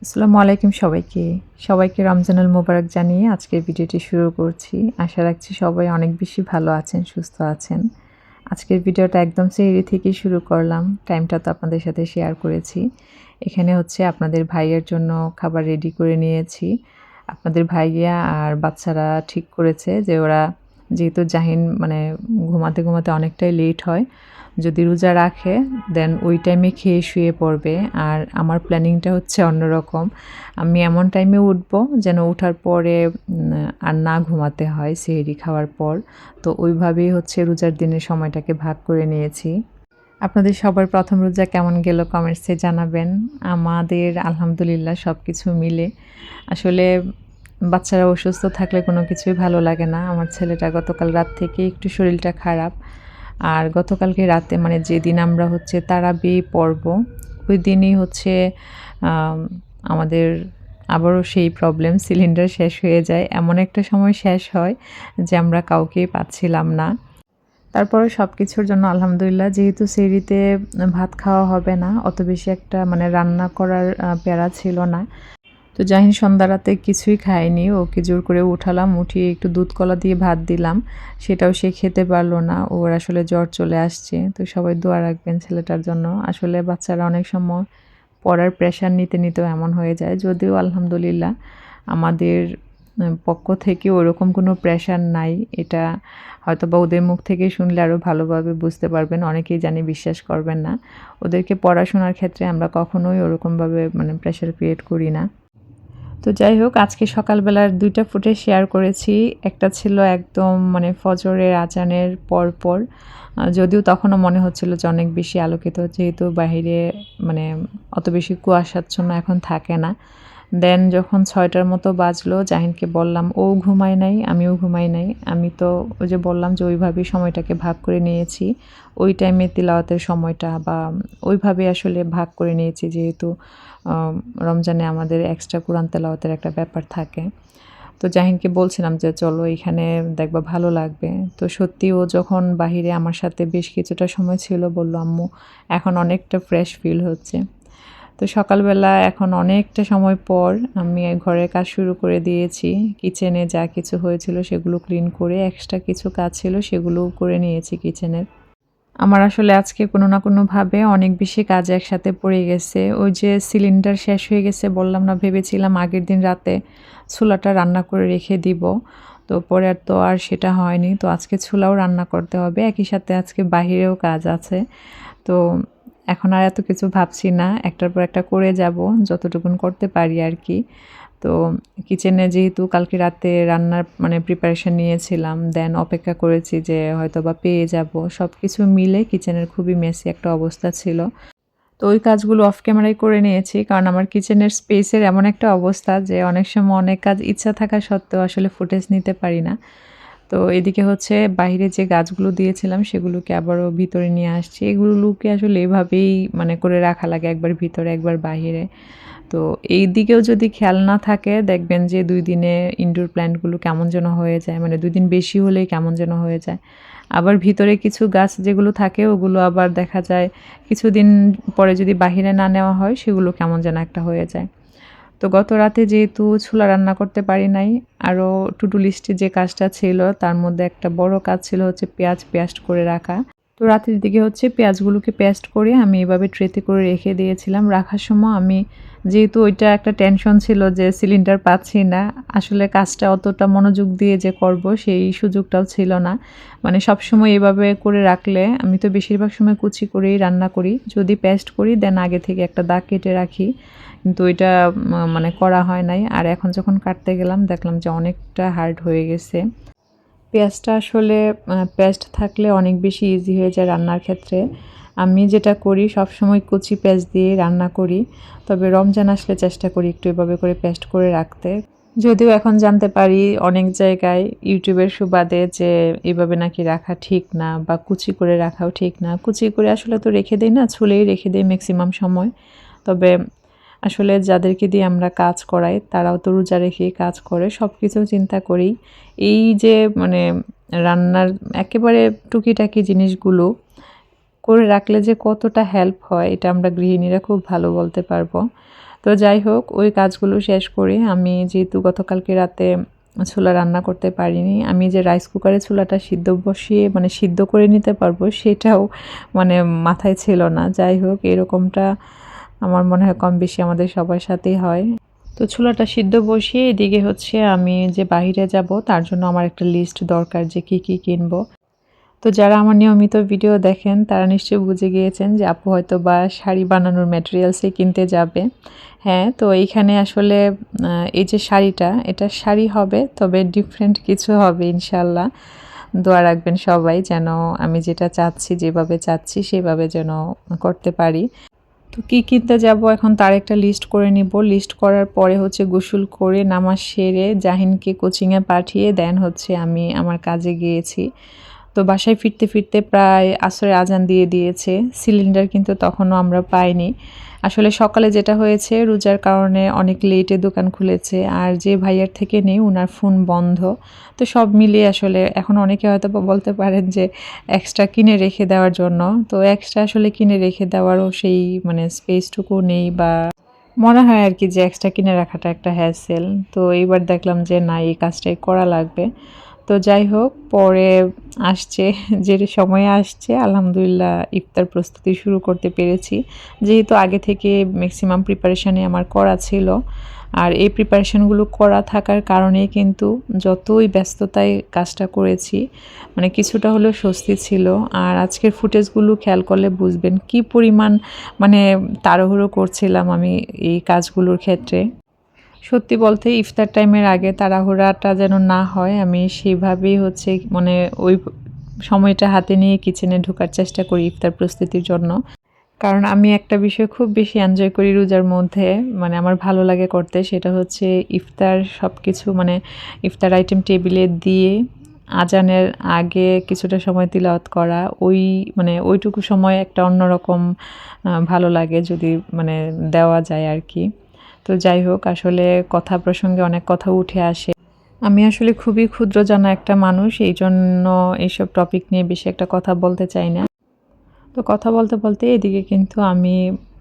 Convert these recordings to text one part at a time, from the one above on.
আসসালামু আলাইকুম সবাইকে রমজানুল মোবারক জানিয়ে আজকের ভিডিওটি শুরু করছি। আশা রাখছি সবাই অনেক বেশি ভালো আছেন, সুস্থ আছেন। আজকের ভিডিওটা একদম সেহরি থেকেই শুরু করলাম। টাইমটা তো আপনাদের সাথে শেয়ার করেছি। এখানে হচ্ছে আপনাদের ভাইয়ের জন্য খাবার রেডি করে নিয়েছি। আপনাদের ভাইয়া আর বাচ্চারা ঠিক করেছে যে ওরা যেহেতু জাহিন ঘুমাতে অনেকটাই লেট হয়। যদি রোজা রাখে দেন ওই টাইমে খেয়ে শুয়ে পড়বে। আর আমার প্ল্যানিংটা হচ্ছে অন্যরকম। আমি এমন টাইমে উঠবো যেন ওঠার পরে আর না ঘুমাতে হয় সেহরি খাওয়ার পর। তো ওইভাবেই হচ্ছে রোজার দিনের সময়টাকে ভাগ করে নিয়েছি। আপনাদের সবার প্রথম রোজা কেমন গেল কমেন্টসে জানাবেন। আমাদের আলহামদুলিল্লাহ সবকিছু মিলে আসলে বাচ্চারা অসুস্থ থাকলে কোনো কিছুই ভালো লাগে না। আমার ছেলেটা গতকাল রাত থেকে একটু শরীরটা খারাপ। আর গতকালকে রাতে মানে যেদিন আমরা হচ্ছে তারাবি পড়ব, ওই দিনই হচ্ছে আম আমাদের আবারও সেই প্রবলেম সিলিন্ডার শেষ হয়ে যায়। এমন একটা সময় শেষ হয় যে আমরা কাউকেই পাচ্ছিলাম না। তারপরে সবকিছুর জন্য আলহামদুলিল্লাহ যেহেতু সেহরিতে ভাত খাওয়া হবে না, অত বেশি একটা মানে রান্না করার প্যারা ছিল না। তো জাহিন সন্ধ্যা রাতে কিছুই খায়নি। ওকে জোর করে উঠালাম, উঠিয়ে একটু দুধ কলা দিয়ে ভাত দিলাম। সেটাও সে খেতে পারল না। ওর আসলে জ্বর চলে আসছে। তো সবাই দোয়া রাখবেন ছেলেটার জন্য। আসলে বাচ্চারা অনেক সময় পড়ার প্রেশার নিতেও এমন হয়ে যায়। যদিও আলহামদুলিল্লাহ আমাদের পক্ষ থেকে ওরকম কোনো প্রেশার নাই। এটা হয়তোবা ওদের মুখ থেকে শুনলে আরও ভালোভাবে বুঝতে পারবেন। অনেকেই জানি বিশ্বাস করবেন না। ওদেরকে পড়াশোনার ক্ষেত্রে আমরা কখনোই ওরকমভাবে মানে প্রেশার ক্রিয়েট করি না। তো যাই হোক আজকে সকালবেলার ২ টা ফুটেজ শেয়ার করেছি। একটা ছিল একদম মানে ফজরের আজানের পরপর। যদিও তখনও মনে হচ্ছিল যে অনেক বেশি আলোকিত যেহেতু বাহিরে মানে অত বেশি কুয়াশাচ্ছন্ন এখন থাকে না। দেন যখন ৬টার মতো বাজলো জাহিনকে বললাম, ও ঘুমায় নাই, আমিও ঘুমাই নাই। আমি তো ওই যে বললাম যে ওইভাবেই সময়টাকে ভাগ করে নিয়েছি। ওই টাইমে তিলাওয়াতের সময়টা বা ওইভাবে আসলে ভাগ করে নিয়েছি যেহেতু রমজানে আমাদের এক্সট্রা কোরআন তেলাওয়াতের একটা ব্যাপার থাকে। তো জাহিনকে বলছিলাম যে চলো এখানে দেখবা ভালো লাগবে। তো সত্যি ও যখন বাহিরে আমার সাথে বেশ কিছুটা সময় ছিল বলল, আম্মু এখন অনেকটা ফ্রেশ ফিল হচ্ছে। তো সকালবেলা এখন অনেকটা সময় পর আমি ঘরের কাজ শুরু করে দিয়েছি। কিচেনে যা কিছু হয়েছিল সেগুলো ক্লিন করে এক্সট্রা কিছু কাজ ছিল সেগুলোও করে নিয়েছি কিচেনের। আমার আসলে আজকে কোনো না কোনোভাবে অনেক বেশি কাজ একসাথে পড়ে গেছে। ওই যে সিলিন্ডার শেষ হয়ে গেছে বললাম না, ভেবেছিলাম আগের দিন রাতে ছোলাটা রান্না করে রেখে দিব। তো পরে তো আর সেটা হয়নি। তো আজকে ছোলাও রান্না করতে হবে। একই সাথে আজকে বাহিরেও কাজ আছে। তো এখন আর এত কিছু ভাবছি না। একটার পর একটা করে যাব যতটুকুন করতে পারি আরকি। তো কিচেনে যেহেতু কালকে রাতে রান্নার মানে প্রিপারেশন নিয়েছিলাম, দেন অপেক্ষা করেছি যে হয়তোবা পেয়ে যাব। সবকিছু মিলে কিচেনের খুবই মেসি একটা অবস্থা ছিল। তো ওই কাজগুলো অফ ক্যামেরায় করে নিয়েছি। কারণ আমার কিচেনের স্পেসের এমন একটা অবস্থা যে অনেক সময় অনেক কাজ ইচ্ছা থাকা সত্ত্বেও আসলে ফুটেজ নিতে পারি না। তো এদিকে হচ্ছে বাহিরে যে গাছগুলো দিয়েছিলাম সেগুলোকে আবারও ভিতরে নিয়ে আসছি। এগুলোকে আসলে এভাবেই মানে করে রাখা লাগে, একবার ভিতরে একবার বাহিরে। তো এই দিকেও যদি খেয়াল না থাকে দেখবেন যে ২ দিনে ইনডোর প্ল্যান্টগুলো কেমন যেন হয়ে যায়। মানে ২ দিন বেশি হলেই কেমন যেন হয়ে যায়। আবার ভিতরে কিছু গাছ যেগুলো থাকে ওগুলো আবার দেখা যায় কিছুদিন পরে যদি বাহিরে না নেওয়া হয় সেগুলো কেমন যেন একটা হয়ে যায়। তো গত রাতে যেহেতু ছোলা রান্না করতে পারি নাই, আরও টু ডু লিস্টে যে কাজটা ছিল তার মধ্যে একটা বড় কাজ ছিল হচ্ছে পেঁয়াজ পেস্ট করে রাখা। তো রাতের দিকে হচ্ছে পেঁয়াজগুলোকে পেস্ট করে আমি এভাবে ট্রেতে করে রেখে দিয়েছিলাম। রাখার সময় আমি যেহেতু ওইটা একটা টেনশন ছিল যে সিলিন্ডার পাচ্ছি না, আসলে কাজটা অতটা মনোযোগ দিয়ে যে করব সেই সুযোগটাও ছিল না। মানে সবসময় এভাবে করে রাখলে আমি তো বেশিরভাগ সময় কুচি করেই রান্না করি। যদি পেস্ট করি দেন আগে থেকে একটা দাগ কেটে রাখি। কিন্তু ওইটা মানে করা হয় নাই। আর এখন যখন কাটতে গেলাম দেখলাম যে অনেকটা হার্ড হয়ে গেছে। পেঁয়াজটা আসলে পেস্ট থাকলে অনেক বেশি ইজি হয়ে যায় রান্নার ক্ষেত্রে। আমি যেটা করি সবসময় কুচি পেঁয়াজ দিয়ে রান্না করি। তবে রমজান আসলে চেষ্টা করি একটু এভাবে করে পেস্ট করে রাখতে। যদিও এখন জানতে পারি অনেক জায়গায় ইউটিউবের সুবাদে যে এভাবে নাকি রাখা ঠিক না বা কুচি করে রাখাও ঠিক না। কুচি করে আসলে তো রেখে দেই না, ছুলেই রেখে দেই ম্যাক্সিমাম সময়। তবে আসলে যাদেরকে দিয়ে আমরা কাজ করাই তারাও তো রোজা রেখেই কাজ করে। সবকিছু চিন্তা করেই এই যে মানে রান্নার একেবারে টুকিটাকি জিনিসগুলো করে রাখলে যে কতটা হেল্প হয় এটা আমরা গৃহিণীরা খুব ভালো বলতে পারবো। তো যাই হোক, ওই কাজগুলো শেষ করে আমি যেহেতু গতকালকে রাতে ছোলা রান্না করতে পারিনি, আমি যে রাইস কুকারে ছোলাটা সিদ্ধ বসিয়ে মানে সিদ্ধ করে নিতে পারবো সেটাও মানে মাথায় ছিল না। যাই হোক, এরকমটা আমার মনে হয় কম বেশি আমাদের সবার সাথেই হয়। তো ছোলাটা সিদ্ধ বসিয়ে এদিকে হচ্ছে আমি যে বাহিরে যাব তার জন্য আমার একটা লিস্ট দরকার যে কি কি কিনবো। তো যারা আমার নিয়মিত ভিডিও দেখেন তারা নিশ্চয়ই বুঝে গিয়েছেন যে আপু হয়তো বা শাড়ি বানানোর ম্যাটেরিয়ালসই কিনতে যাবে। হ্যাঁ, তো এইখানে আসলে এই যে শাড়িটা, এটা শাড়ি হবে, তবে ডিফারেন্ট কিছু হবে ইনশাল্লাহ। দোয়া রাখবেন সবাই যেন আমি যেটা চাচ্ছি, যেভাবে চাচ্ছি সেভাবে যেন করতে পারি। তো কী কিনতে যাব এখন তার একটা লিস্ট করে নিব। লিস্ট করার পরে হচ্ছে গোসল করে নামাজ সেরে জাহিনকে কোচিংয়ে পাঠিয়ে দেন হচ্ছে আমি আমার কাজে গিয়েছি। তো বাসায় ফিরতে ফিরতে প্রায় আসরের আজান দিয়ে দিয়েছে। সিলিন্ডার কিন্তু তখনও আমরা পাইনি। আসলে সকালে যেটা হয়েছে, রোজার কারণে অনেক লেটে দোকান খুলেছে, আর যে ভাইয়ার থেকে নেই উনার ফোন বন্ধ। তো সব মিলিয়ে আসলে এখন অনেকে হয়তো বলতে পারেন যে এক্সট্রা কিনে রেখে দেওয়ার জন্য, তো এক্সট্রা আসলে কিনে রেখে দেওয়ারও সেই মানে স্পেসটুকু নেই, বা মনে হয় আর কি যে এক্সট্রা কিনে রাখাটা একটা হ্যাসেল। তো এইবার দেখলাম যে না, এই কাজটাই করা লাগবে। তো যাই হোক, পরে আসছে যে সময়ে আসছে, আলহামদুলিল্লাহ ইফতার প্রস্তুতি শুরু করতে পেরেছি। যেহেতু আগে থেকে ম্যাক্সিমাম প্রিপারেশানে আমার করা ছিল, আর এই প্রিপারেশানগুলো করা থাকার কারণে কিন্তু যতই ব্যস্ততায় কাজটা করেছি মানে কিছুটা হলেও স্বস্তি ছিল। আর আজকের ফুটেজগুলো খেয়াল করলে বুঝবেন কি পরিমাণ মানে তাড়াহুড়ো করছিলাম আমি এই কাজগুলোর ক্ষেত্রে। সত্যি বলতে ইফতার টাইমের আগে তাড়াহুড়াটা যেন না হয়, আমি সেভাবেই হচ্ছে মানে ওই সময়টা হাতে নিয়ে কিচেনে ঢোকার চেষ্টা করি ইফতার প্রস্তুতির জন্য। কারণ আমি একটা বিষয় খুব বেশি এনজয় করি রোজার মধ্যে, মানে আমার ভালো লাগে করতে, সেটা হচ্ছে ইফতার সব কিছু মানে ইফতার আইটেম টেবিলে দিয়ে আজানের আগে কিছুটা সময় তিলাওয়াত করা, ওই মানে ওইটুকু সময় একটা অন্যরকম ভালো লাগে যদি মানে দেওয়া যায় আর কি। তো যাই হোক, আসলে কথা প্রসঙ্গে অনেক কথা উঠে আসে। আমি আসলে খুবই ক্ষুদ্র জানা একটা মানুষ, এই জন্য এইসব টপিক নিয়ে বেশি একটা কথা বলতে চাই না। তো কথা বলতে বলতে এদিকে কিন্তু আমি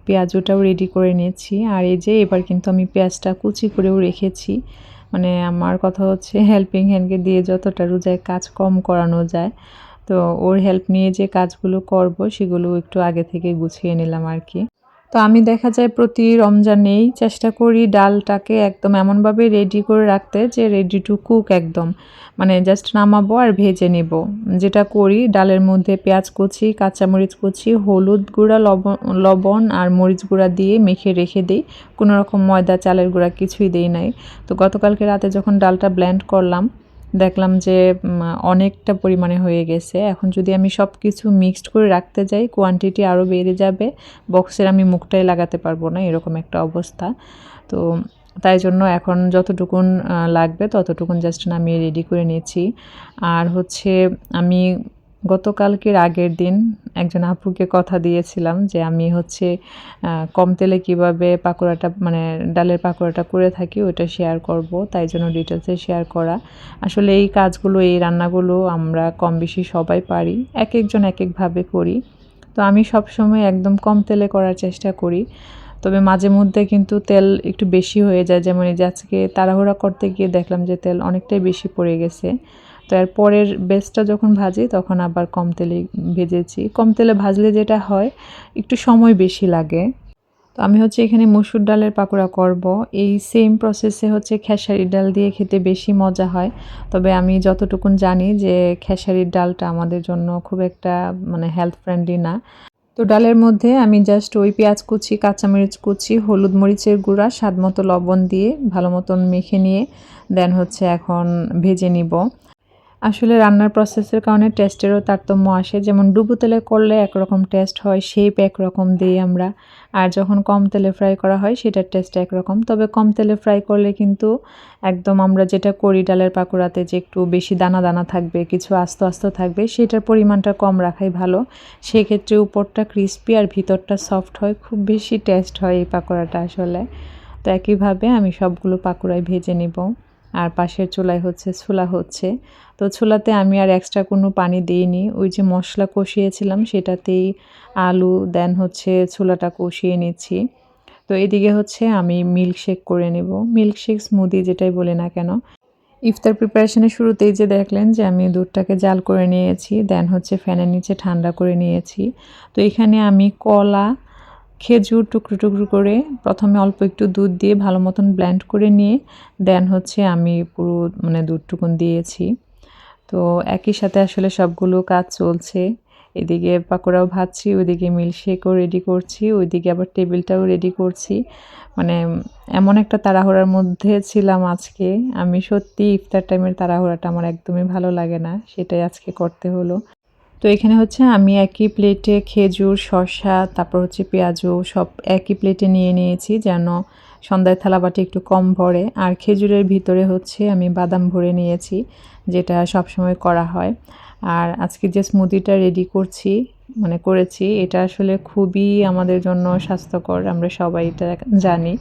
পেঁয়াজটাও রেডি করে নিয়েছি, আর এই যে এবার কিন্তু আমি পেঁয়াজটা কুচি করেও রেখেছি। মানে আমার কথা হচ্ছে হেল্পিং হ্যান্ডকে দিয়ে যতটা রোজায় কাজ কম করানো যায়, তো ওর হেল্প নিয়ে যে কাজগুলো করব সেগুলো একটু আগে থেকে গুছিয়ে নিলাম আর কি। তো আমি দেখা যায় প্রতি রমজানেই চেষ্টা করি ডালটাকে একদম এমনভাবে রেডি করে রাখতে যে রেডি টু কুক একদম, মানে জাস্ট নামাবো আর ভেজে নেব। যেটা করি, ডালের মধ্যে পেঁয়াজ কুচি, কাঁচামরিচ কুচি, হলুদ গুঁড়া, লবণ আর মরিচ গুঁড়া দিয়ে মেখে রেখে দিই। কোনো রকম ময়দা, চালের গুঁড়া কিছুই দেই নাই। তো গতকালকে রাতে যখন ডালটা ব্লেন্ড করলাম, দেখলাম যে অনেকটা পরিমাণে হয়ে গেছে। এখন যদি আমি সব কিছু মিক্সড করে রাখতে যাই, কোয়ান্টিটি আরও বেড়ে যাবে, বক্সের আমি মুখটাই লাগাতে পারবো না, এরকম একটা অবস্থা। তো তাই জন্য এখন যতটুকুন লাগবে ততটুকুন জাস্ট নামিয়ে রেডি করে নিয়েছি। আর হচ্ছে আমি গতকালকের আগের দিন একজন আপুকে কথা দিয়েছিলাম যে আমি হচ্ছে কম তেলে কীভাবে পাকোড়াটা মানে ডালের পাকোড়াটা করে থাকি ওটা শেয়ার করব, তাই জন্য ডিটেলসে শেয়ার করা। আসলে এই কাজগুলো, এই রান্নাগুলো আমরা কম বেশি সবাই পারি, এক একজন এক একভাবে করি। তো আমি সবসময় একদম কম তেলে করার চেষ্টা করি, তবে মাঝে মধ্যে কিন্তু তেল একটু বেশি হয়ে যায়। যেমন এই যে আজকে তাড়াহুড়া করতে গিয়ে দেখলাম যে তেল অনেকটাই বেশি পড়ে গেছে। তো এর পরের বেচটা যখন ভাজি তখন আবার কম তেলেই ভেজেছি। কম তেলে ভাজলে যেটা হয় একটু সময় বেশি লাগে। তো আমি হচ্ছে এখানে মসুর ডালের পাকোড়া করব। এই সেম প্রসেসে হচ্ছে খেসারির ডাল দিয়ে খেতে বেশি মজা হয়। তবে আমি যতটুকুন জানি যে খেসারির ডালটা আমাদের জন্য খুব একটা মানে হেলথ ফ্রেন্ডলি না। তো ডালের মধ্যে আমি জাস্ট ওই পেঁয়াজ কুচি, কাঁচামরিচ কুচি, হলুদ মরিচের গুঁড়া, স্বাদমতো লবণ দিয়ে ভালো মতন মেখে নিয়ে দেন হচ্ছে এখন ভেজে নিব। আসলে রান্নার প্রসেসের কারণে টেস্টেরও তারতম্য আসে। যেমন ডুবো তেলে করলে একরকম টেস্ট হয়, শেপ একরকম দিই আমরা। আর যখন কম তেলে ফ্রাই করা হয় সেটার টেস্ট একরকম। তবে কম তেলে ফ্রাই করলে কিন্তু একদম আমরা যেটা করি ডালের পাকোড়াতে যে একটু বেশি দানা দানা থাকবে, কিছু আস্ত আস্ত থাকবে, সেটার পরিমাণটা কম রাখাই ভালো। সেক্ষেত্রে উপরটা ক্রিস্পি আর ভিতরটা সফট হয়, খুব বেশি টেস্ট হয় এই পাকোড়াটা আসলে। তো একইভাবে আমি সবগুলো পাকোড়াই ভেজে নিব। আর পাশের চুলায় হচ্ছে ছোলা হচ্ছে। তো ছোলাতে আমি আর এক্সট্রা কোনো পানি দিইনি, ওই যে মশলা কষিয়েছিলাম সেটাতেই আলু দেন হচ্ছে ছোলাটা কষিয়ে নিচ্ছি। তো এদিকে হচ্ছে আমি মিল্কশেক করে নেব, মিল্কশেক স্মুদি যেটাই বলি না কেন। ইফতার প্রিপারেশনের শুরুতেই যে দেখলেন যে আমি দুধটাকে জাল করে নিয়েছি, দেন হচ্ছে ফ্যানের নিচে ঠান্ডা করে নিয়েছি। তো এখানে আমি কলা, খেজুর টুকরো টুকরো করে প্রথমে অল্প একটু দুধ দিয়ে ভালো মতন ব্লেন্ড করে নিয়ে দেন হচ্ছে আমি পুরো মানে দুধটুকুন দিয়েছি। তো একই সাথে আসলে সবগুলো কাজ চলছে। এদিকে পাকোড়াও ভাজছি, ওইদিকে মিল্কশেকও রেডি করছি, ওইদিকে আবার টেবিলটাও রেডি করছি। মানে এমন একটা তাড়াহুড়ার মধ্যে ছিলাম আজকে। আমি সত্যি ইফতার টাইমের তাড়াহুড়াটা আমার একদমই ভালো লাগে না, সেটাই আজকে করতে হলো। তো এখানে হচ্ছে আমি একই প্লেটে খেজুর, শসা, তারপর হচ্ছে পেঁয়াজও সব একই প্লেটে নিয়ে নিয়েছি যেন সন্ধ্যায় থালাবাটি একটু কম ভরে। আর খেজুরের ভিতরে হচ্ছে আমি বাদাম ভরে নিয়েছি, যেটা সবসময় করা হয়। আর আজকে যে স্মুদিটা রেডি করেছি এটা আসলে খুবই আমাদের জন্য স্বাস্থ্যকর, আমরা সবাই এটা জানি।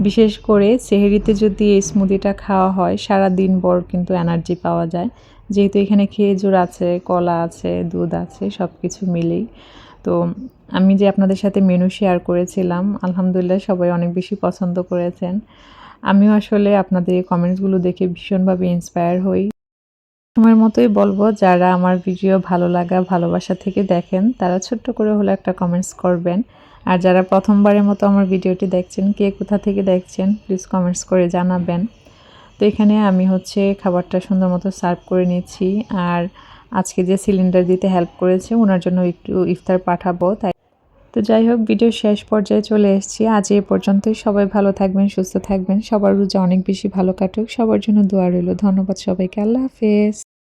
বিশেষ করে সেহরিতে যদি এই স্মুদিটা খাওয়া হয় সারা দিনভর কিন্তু এনার্জি পাওয়া যায়, যেহেতু এখানে খেজুর আছে, কলা আছে, দুধ আছে, সব কিছু মিলেই। তো আমি যে আপনাদের সাথে মেনু শেয়ার করেছিলাম, আলহামদুলিল্লাহ সবাই অনেক বেশি পছন্দ করেছেন। আমিও আসলে আপনাদের এই কমেন্টসগুলো দেখে ভীষণভাবে ইন্সপায়ার হই। সময়ের মতোই বলবো, যারা আমার ভিডিও ভালো লাগা ভালোবাসা থেকে দেখেন তারা ছোট্ট করে হলে একটা কমেন্টস করবেন। আর যারা প্রথমবারের মতো আমার ভিডিওটি দেখছেন, কে কোথা থেকে দেখছেন প্লিজ কমেন্টস করে জানাবেন। তো এখানে আমি হচ্ছে খাবারটা সুন্দর মতো সার্ভ করে নিচ্ছি। আর আজকে যে সিলিন্ডার দিতে হেল্প করেছে ওনার জন্য একটু ইফতার পাঠাবো তাই। তো যাই হোক, ভিডিও শেষ পর্যায়ে চলে এসেছি। আজ এ পর্যন্তই। সবাই ভালো থাকবেন, সুস্থ থাকবেন, সবার রোজা অনেক বেশি ভালো কাটুক, সবার জন্য দোয়া রইল। ধন্যবাদ সবাইকে। আল্লাহ হাফেজ।